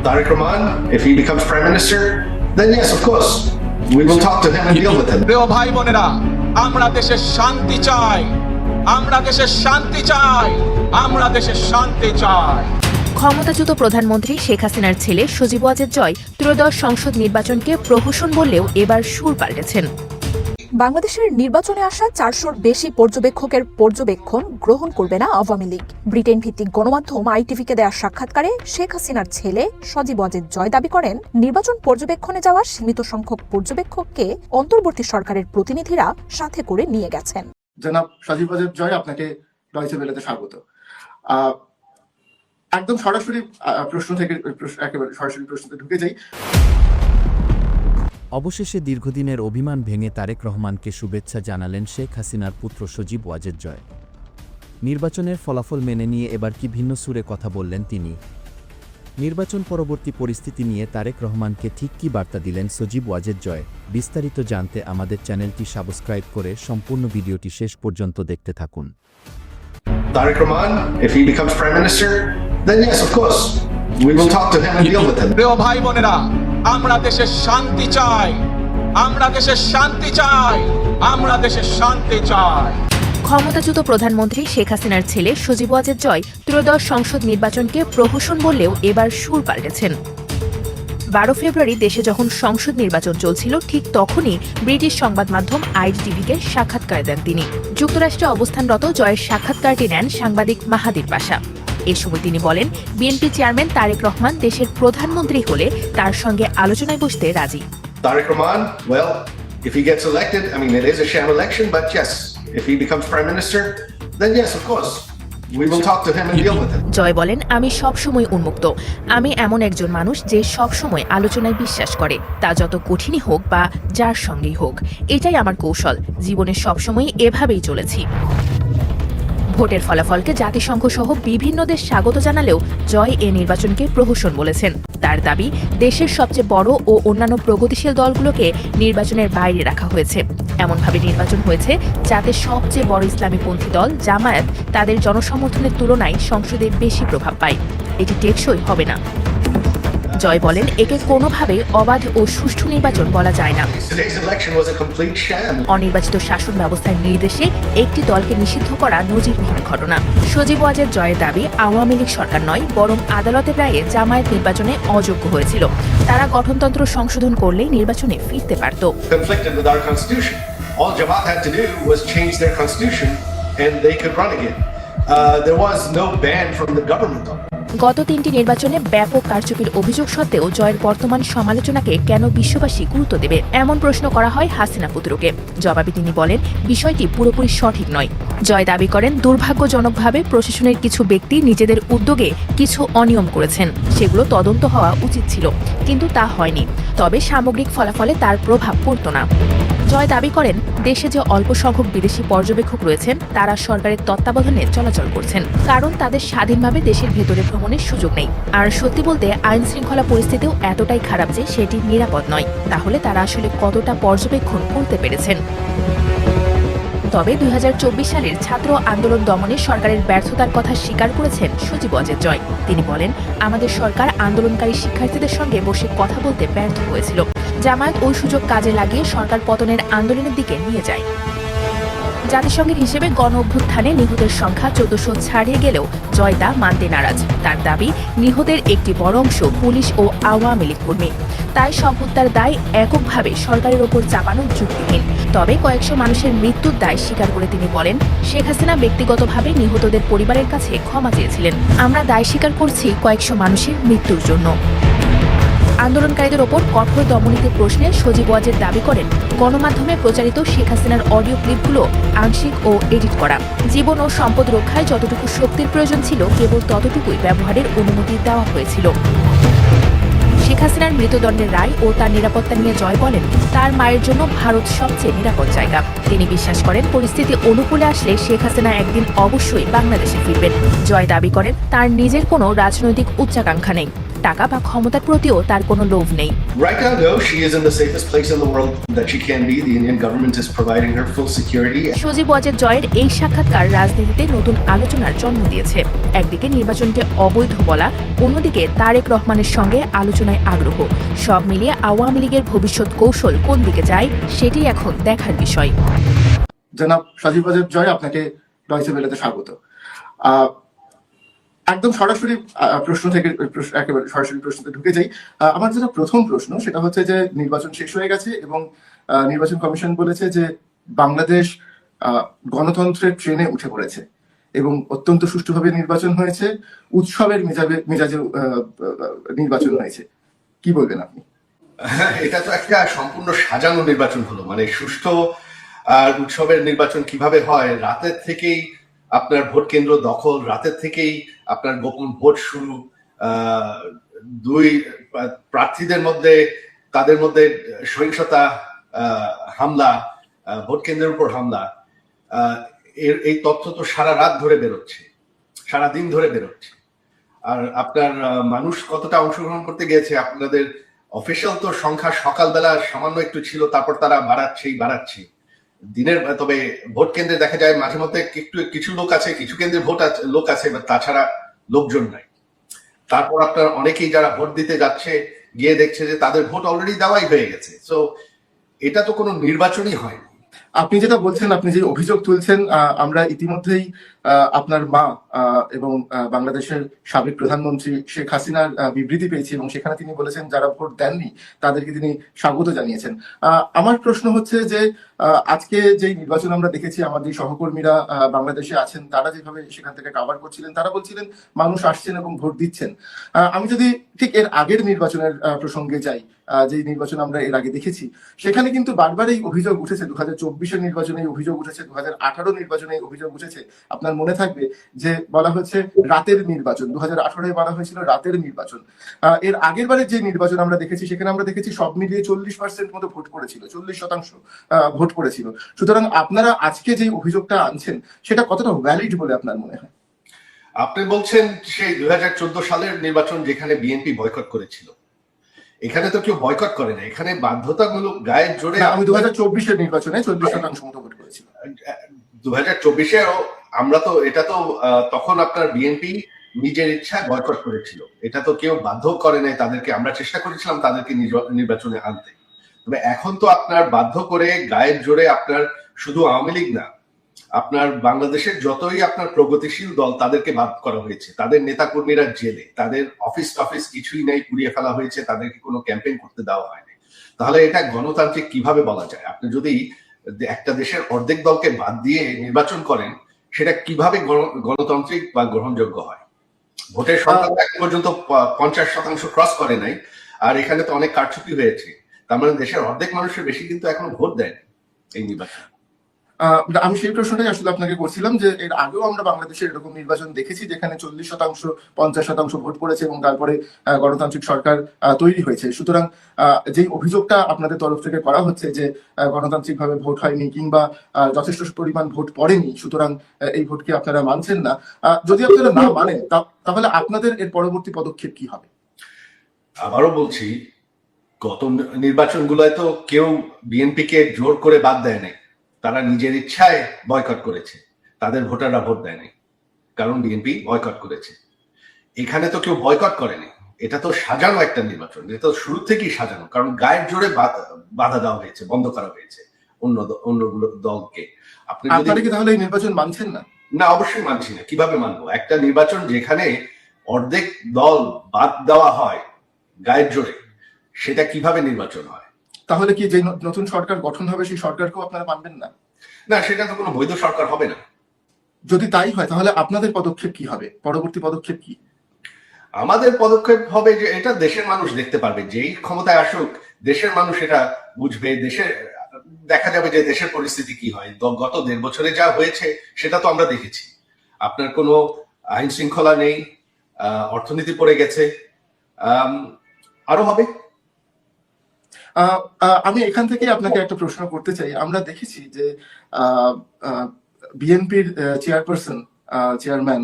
Tariq Rahman, if he becomes prime minister, then yes, of course, we will talk to him and deal with him. প্রিয় ভাই বোনেরা, আমরা দেশের শান্তি চাই, আমরা দেশের শান্তি চাই, আমরা দেশের শান্তি চাই। ক্ষমতাচ্যুত প্রধানমন্ত্রী শেখ হাসিনার ছেলে সজীব ওয়াজেদ জয় ত্রয়োদশ সংসদ নির্বাচনকে প্রহসন বললেও এবার সুর পাল্টেছেন। বাংলাদেশের নির্বাচনে আসা 400-র বেশি পর্যবেক্ষকের পর্যবেক্ষণ গ্রহণ করবে না আওয়ামী লীগ। ব্রিটেন ভিত্তিক গণমাধ্যম আইটিভিকে দেওয়া সাক্ষাৎকারে শেখ হাসিনার ছেলে সজীব ওয়াজেদ জয় দাবি করেন, নির্বাচন পর্যবেক্ষণে যাওয়া সীমিত সংখ্যক পর্যবেক্ষককে অন্তর্বর্তী সরকারের প্রতিনিধিরা সাথে করে নিয়ে গেছেন। জনাব সজীব ওয়াজেদ জয়, আপনাকে ডয়চে ভেলেতে স্বাগত। একদম সরাসরি প্রশ্ন থেকে একেবারে সরাসরি প্রশ্নতে ঢুকে যাই। অবশেষে দীর্ঘদিনের অভিমান ভেঙে তারেক রহমানকে শুভেচ্ছা জানালেন শেখ হাসিনার পুত্র সজীব ওয়াজেদ জয়। নির্বাচনের ফলাফল মেনে নিয়ে এবার কি ভিন্ন সুরে কথা বললেন তিনি? নির্বাচন পরবর্তী পরিস্থিতি নিয়ে তারেক রহমানকে ঠিক কী বার্তা দিলেন সজীব ওয়াজেদ জয়? বিস্তারিত জানতে আমাদের চ্যানেলটি সাবস্ক্রাইব করে সম্পূর্ণ ভিডিওটি শেষ পর্যন্ত দেখতে থাকুন। Tariq Rahman, if he becomes prime minister, then yes, of course, we will talk to him and deal with him. প্রিয় ভাই বোনেরা, আমরা দেশের শান্তি চাই, আমরা দেশের শান্তি চাই, আমরা দেশের শান্তি চাই। ক্ষমতাচ্যুত প্রধানমন্ত্রী শেখ হাসিনার ছেলে সজীব ওয়াজেদ জয় ত্রয়োদশ সংসদ নির্বাচনকে প্রহসন বললেও এবার সুর পাল্টেছেন। 12 ফেব্রুয়ারি দেশে যখন সংসদ নির্বাচন চলছিল, ঠিক তখনই ব্রিটিশ সংবাদ মাধ্যম আইটিভিকে সাক্ষাৎকার দেন তিনি। যুক্তরাষ্ট্রে অবস্থানরত জয়ের সাক্ষাৎকারটি নেন সাংবাদিক মাহাদির পাশা। এ সময় তিনি বলেন, বিএনপি চেয়ারম্যান তারেক রহমান দেশের প্রধানমন্ত্রী হলে তার সঙ্গে আলোচনায় বসতে রাজি। Tariq Rahman, well, if he gets elected, I mean, it is a sham election, but yes, if he becomes prime minister, then yes, of course, we will talk to him and deal with him. জয় বলেন, আমি সবসময় উন্মুক্ত। আমি এমন একজন মানুষ যে সবসময় আলোচনায় বিশ্বাস করে, তা যত কঠিনই হোক বা যার সঙ্গেই হোক। এটাই আমার কৌশল। জীবনে সবসময় এভাবেই চলেছি। ভোটের ফলাফলকে জাতিসংঘ সহ বিভিন্ন দেশ স্বাগত জানালেও জয় এ নির্বাচনকে প্রহসন বলেছেন। তার দাবি, দেশের সবচেয়ে বড় ও অন্যান্য প্রগতিশীল দলগুলোকে নির্বাচনের বাইরে রাখা হয়েছে। এমনভাবে নির্বাচন হয়েছে যাতে সবচেয়ে বড় ইসলামীপন্থী দল জামায়াত তাদের জনসমর্থনের তুলনায় সংসদে বেশি প্রভাব পায়। এটি টেকসই হবে না। জয় বলেন, একে কোনোভাবেই অবাধ ও সুষ্ঠু নির্বাচন বলা যায় না। Today's election was a complete sham. অনির্বাচিত শাসন ব্যবস্থার নির্দেশে একটি দলকে নিষিদ্ধ করা নজিরবিহীন ঘটনা। সজীব ওয়াজেদ জয়ের দাবি, আওয়ামী লীগ সরকার নয়, বরং আদালতের রায়ে জামায়াত নির্বাচনে অযোগ্য হয়েছিল। তারা গঠনতন্ত্র সংশোধন করলেই নির্বাচনে ফিরতে পারত। Conflicted with our constitution. All Jamaat had to do was change their constitution and they could run again. There was no ban from the government on it. গত 3টি নির্বাচনে ব্যাপক কারচুপির অভিযোগ সত্ত্বেও জয়ের বর্তমান সমালোচনাকে কেন বিশ্ববাসী গুরুত্ব দেবে, এমন প্রশ্ন করা হয় হাসিনা পুত্রকে। জবাবে তিনি বলেন, বিষয়টি পুরোপুরি সঠিক নয়। জয় দাবি করেন, দুর্ভাগ্যজনকভাবে প্রশাসনের কিছু ব্যক্তি নিজেদের উদ্যোগে কিছু অনিয়ম করেছেন, সেগুলো তদন্ত হওয়া উচিত ছিল, কিন্তু তা হয়নি। তবে সামগ্রিক ফলাফলে তার প্রভাব পড়ত না। জয় দাবি করেন, দেশে যে অল্প সংখ্যক বিদেশি পর্যবেক্ষক রয়েছেন তারা সরকারের তত্ত্বাবধানে চলাচল করছেন, কারণ তাদের স্বাধীনভাবে দেশের ভেতরে ভ্রমণের সুযোগ নেই। আর সত্যি বলতে আইন শৃঙ্খলা পরিস্থিতিও এতটাই খারাপ যে সেটি নিরাপদ নয়। তাহলে তারা আসলে কতটা পর্যবেক্ষণ করতে পেরেছেন? তবে 2024 সালের ছাত্র আন্দোলন দমনে সরকারের ব্যর্থতার কথা স্বীকার করেছেন সজীব ওয়াজেদ জয়। তিনি বলেন, আমাদের সরকার আন্দোলনকারী শিক্ষার্থীদের সঙ্গে বসে কথা বলতে ব্যর্থ হয়েছিল। জামায়াত ওই সুযোগ কাজে লাগিয়ে সরকার পতনের আন্দোলনের দিকে নিয়ে যায়। জাতিসংঘের হিসেবে গণ অভ্যুত্থানে নিহতের সংখ্যা 1400 ছাড়িয়ে গেলেও জয় তা মানতে নারাজ। তার দাবি, নিহতের একটি বড় অংশ পুলিশ ও আওয়ামী লীগ কর্মী। তাই সব হত্যার দায় এককভাবে সরকারের ওপর চাপানো যুক্তিহীন। তবে কয়েকশো মানুষের মৃত্যুর দায় স্বীকার করে তিনি বলেন, শেখ হাসিনা ব্যক্তিগতভাবে নিহতদের পরিবারের কাছে ক্ষমা চেয়েছিলেন। আমরা দায় স্বীকার করছি কয়েকশো মানুষের মৃত্যুর জন্য। আন্দোলনকারীদের ওপর কঠোর দমনীতির প্রশ্নে সজীব ওয়াজেদ দাবি করেন, গণমাধ্যমে প্রচারিত শেখ হাসিনার অডিও ক্লিপগুলো আংশিক ও এডিট করা। জীবন ও সম্পদ রক্ষায় যতটুকু শক্তির প্রয়োজন ছিল কেবল ততটুকুই ব্যবহারের অনুমতি দেওয়া হয়েছিল। শেখ হাসিনার মৃত্যুদণ্ডের রায় ও তার নিরাপত্তা নিয়ে জয় বলেন, তার মায়ের জন্য ভারত সবচেয়ে নিরাপদ জায়গা। তিনি বিশ্বাস করেন, পরিস্থিতি অনুকূলে আসলে শেখ হাসিনা একদিন অবশ্যই বাংলাদেশে ফিরবেন। জয় দাবি করেন, তার নিজের কোনো রাজনৈতিক উচ্চাকাঙ্ক্ষা নেই, টাকা বা ক্ষমতার প্রতিও তার কোনো লোভ নেই। Right now, no, she is in the safest place in the world that she can be. The Indian government is providing her full security. Sajeeb Wazed জয়ের এই সাক্ষাৎকার রাজনীতিতে নতুন আলোচনার জন্ম দিয়েছে। একদিকে নির্বাচনকে অবৈধ বলা, অন্যদিকে তারেক রহমানের সঙ্গে আলোচনায় আগ্রহ। সব মিলিয়ে আওয়ামী লীগের ভবিষ্যৎ কৌশল কোন দিকে যায় সেটি এখন দেখার বিষয়। জনাব সজীব ওয়াজেদ জয়, আপনাকে ডয়চে ভেলেতে স্বাগত। একদম সরাসরি প্রশ্ন থেকে একেবারে সরাসরি প্রশ্নতে ঢুকে যাই। আমার যেটা প্রথম প্রশ্ন সেটা হচ্ছে যে নির্বাচন শেষ হয়ে গেছে এবং নির্বাচন কমিশন বলেছে যে বাংলাদেশ গণতন্ত্রের ট্রেনে উঠে পড়েছে এবং অত্যন্ত সুষ্ঠুভাবে নির্বাচন হয়েছে, উৎসবের মেজাজে নির্বাচন হয়েছে। কি বলবেন আপনি? এটা তো একটা সম্পূর্ণ সাজানো নির্বাচন হলো, মানে সুষ্ঠু আর উৎসবের নির্বাচন কিভাবে হয়, রাতের থেকেই আপনার ভোট কেন্দ্র দখল, রাতের থেকেই আপনার গোপন ভোট শুরু, দুই প্রার্থীদের মধ্যে তাদের মধ্যে সহিংসতা, হামলা, ভোট কেন্দ্রের উপর হামলা, এই তথ্য তো সারা রাত ধরে বেরোচ্ছে, সারা দিন ধরে বেরোচ্ছে। আর আপনার মানুষ কতটা অংশগ্রহণ করতে গিয়েছে, আপনাদের অফিসিয়াল তো সংখ্যা সকালবেলা সামান্য একটু ছিল, তারপর তারা বাড়াচ্ছে দিনের। তবে ভোট কেন্দ্রে দেখা যায় মাঝে মধ্যে কিছু লোক আছে, কিছু কেন্দ্রে লোক আছে, তাছাড়া লোকজন নাই। তারপর আপনার অনেকেই যারা ভোট দিতে যাচ্ছে গিয়ে দেখছে যে তাদের ভোট অলরেডি দেওয়াই হয়ে গেছে। সো এটা তো কোনো নির্বাচনই হয়নি। আপনি যেটা বলছেন, আপনি যে অভিযোগ তুলছেন, আমরা ইতিমধ্যেই আপনার মা এবং বাংলাদেশের সাবেক প্রধানমন্ত্রী শেখ হাসিনার বিবৃতি পেয়েছি এবং সেখানে তিনি বলেছেন যারা ভোট দেননি তাদেরকে তিনি স্বাগত জানিয়েছেন। আমার প্রশ্ন হচ্ছে যে আজকে যে নির্বাচন আমরা দেখেছি, আমার যে সহকর্মীরা বাংলাদেশে আছেন তারা যেভাবে সেখান থেকে কাভার করছিলেন, তারা বলছিলেন মানুষ আসছেন এবং ভোট দিচ্ছেন। আমি যদি ঠিক এর আগের নির্বাচনের প্রসঙ্গে যাই, যে নির্বাচন আমরা এর আগে দেখেছি, সেখানে কিন্তু বারবার এই অভিযোগ উঠেছে। 2024-এর নির্বাচনে অভিযোগ উঠেছে, 2018 নির্বাচনে অভিযোগ উঠেছে। আপনার মনে থাকবে যে বলা হচ্ছে রাতের নির্বাচন, 2018-এ বলা হয়েছিল রাতের নির্বাচন। এর আগের বারের যে নির্বাচন আমরা দেখেছি, সেখানে আমরা দেখেছি সব মিলিয়ে 40% মতো ভোট পড়েছিল, 40% ভোট পড়েছিল। সুতরাং আপনারা আজকে যে অভিযোগটা আনছেন সেটা কতটা ভ্যালিড বলে আপনার মনে হয়? আপনি বলছেন সেই 2014 সালের নির্বাচন যেখানে বিএনপি বয়কট করেছিল, এখানে তো কেউ বয়কট করে না, এখানে বাধ্যতামূলক গায়ের জোরে। আমি 2024-এর নির্বাচনে 40% মতো ভোট করেছিল। 2024-এ আমরা তো এটা তো তখন আপনার বিএনপি নিজের ইচ্ছা বয়কট করেছিল, এটা তো কেউ বাধ্য করে নাই তাদেরকে। আমরা চেষ্টা করেছিলাম তাদেরকে নির্বাচনে আনতে। তবে এখন তো আপনার বাধ্য করে গায়ের জোরে, আপনার শুধু আওয়ামী লীগ না, আপনার বাংলাদেশের যতই আপনার প্রগতিশীল দল তাদেরকে বাদ করা হয়েছে, তাদের নেতাকর্মীরা জেলে, তাদের অফিস টফিস কিছুই নেই, পুড়িয়ে ফেলা হয়েছে, তাদেরকে কোনো ক্যাম্পেইন করতে দেওয়া হয়নি। তাহলে এটা গণতান্ত্রিক কিভাবে বলা যায়? আপনি যদি একটা দেশের অর্ধেক দলকে বাদ দিয়ে নির্বাচন করেন, সেটা কিভাবে গণতান্ত্রিক বা গ্রহণযোগ্য হয়? ভোটের সংখ্যা এখন পর্যন্ত 50% ক্রস করে নাই, আর এখানে তো অনেক কারচুপি হয়েছে। তার মানে দেশের অর্ধেক মানুষের বেশি কিন্তু এখনো ভোট দেয়নি এই নির্বাচন। আমি সেই প্রশ্নটাই আসলে আপনাকে করছিলাম যে এর আগেও আমরা বাংলাদেশে এরকম নির্বাচন দেখেছি যেখানে 40%, 50% ভোট পড়েছে এবং তারপরে গণতান্ত্রিক সরকার তৈরি হয়েছে। সুতরাং যেই অভিযোগটা আপনাদের তরফ থেকে করা হচ্ছে যে গণতান্ত্রিক ভাবে ভোট হয়নি কিংবা যথেষ্ট পরিমাণ ভোট পড়েনি, সুতরাং এই ভোটকে আপনারা মানছেন না, যদি আপনারা না মানেন তাহলে আপনাদের এর পরবর্তী পদক্ষেপ কি হবে? আবারও বলছি, গত নির্বাচনগুলোয় তো কেউ বিএনপিকে জোর করে বাদ দেয় নাই, তারা নিজের ইচ্ছায় বয়কট করেছে, তাদের ভোটাররা ভোট দেয়নি কারণ বিএনপি বয়কট করেছে। এখানে তো কেউ বয়কট করেনি, এটা তো সাজানো একটা নির্বাচন, এটা তো শুরু থেকেই সাজানো, কারণ গায়ের জোরে বাধা দেওয়া হয়েছে, বন্ধ করা হয়েছে অন্যগুলো দলকে। আপনারা কি তাহলে এই নির্বাচন মানছেন না? না, অবশ্যই মানছি না। কিভাবে মানবো একটা নির্বাচন যেখানে অর্ধেক দল বাদ দেওয়া হয় গায়ের জোরে? সেটা কিভাবে নির্বাচন হয়? তাহলে কি যে নতুন সরকার গঠন হবে সেই সরকারকেও আপনারা মানবেন না? না, সেটা তো কোনো বৈধ সরকার হবে না। যদি তাই হয় তাহলে আপনাদের পদক্ষেপ কি হবে? পরবর্তী পদক্ষেপ কি? আমাদের পদক্ষেপ হবে যে এটা দেশের মানুষ দেখতে পারবে, যেই ক্ষমতায় আসুক দেশের মানুষ এটা বুঝবে, দেখা যাবে যে দেশের পরিস্থিতি কি হয়। গত 1.5 বছরে যা হয়েছে সেটা তো আমরা দেখেছি। আপনার কোনো আইন শৃঙ্খলা নেই, অর্থনীতি পড়ে গেছে, আরো হবে। আমি এখান থেকে আপনাকে একটা প্রশ্ন করতে চাই। আমরা দেখেছি যে বিএনপির চেয়ারম্যান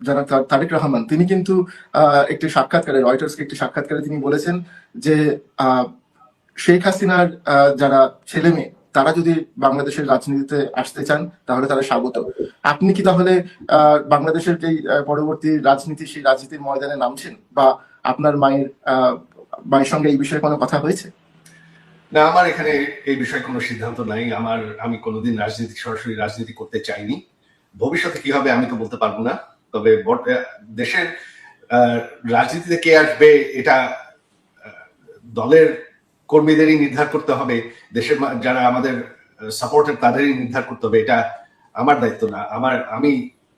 যারা তারেক রহমান, তিনি কিন্তু একটি সাক্ষাৎকারে, রয়টার্সকে একটি সাক্ষাৎকারে তিনি বলেছেন যে শেখ হাসিনার যারা ছেলে মেয়ে তারা যদি বাংলাদেশের রাজনীতিতে আসতে চান তাহলে তারা স্বাগত। আপনি কি তাহলে বাংলাদেশের যে পরবর্তী রাজনীতি, সেই রাজনীতির ময়দানে নামছেন, বা আপনার মায়ের সঙ্গে এই বিষয়ে কোনো কথা হয়েছে? না, আমার এখানে এই বিষয়ে কোনো সিদ্ধান্ত নাই। আমি কোনোদিন সরাসরি রাজনীতি করতে চাইনি। ভবিষ্যতে কি হবে আমি তো বলতে পারবো না। তবে দেশের রাজনীতিতে কে আসবে এটা দলের কর্মীদেরই নির্ধার করতে হবে, দেশের যারা আমাদের সাপোর্টার তাদেরই নির্ধার করতে হবে। এটা আমার দায়িত্ব না। আমি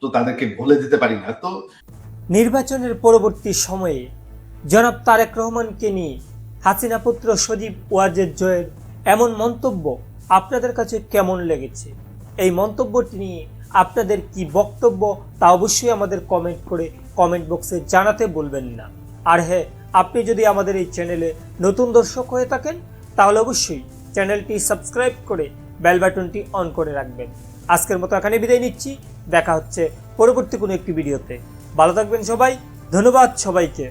তো তাদেরকে বলে দিতে পারি না। তো নির্বাচনের পরবর্তী সময়ে জনাব তারেক রহমানকে নিয়ে হাসিনা পুত্র সজীব ওয়াজেদ জয়ের এমন মন্তব্য আপনাদের কাছে কেমন লেগেছে? এই মন্তব্যটি নিয়ে আপনাদের কি বক্তব্য তা অবশ্যই আমাদের কমেন্ট করে কমেন্ট বক্সে জানাতে বলবেন না। আর হ্যাঁ, আপনি যদি আমাদের এই চ্যানেলে নতুন দর্শক হয়ে থাকেন তাহলে অবশ্যই চ্যানেলটি সাবস্ক্রাইব করে বেল বাটনটি অন করে রাখবেন। আজকের মতো এখানে বিদায় নিচ্ছি। দেখা হচ্ছে পরবর্তী কোনো একটি ভিডিওতে। ভালো থাকবেন সবাই। ধন্যবাদ সবাইকে।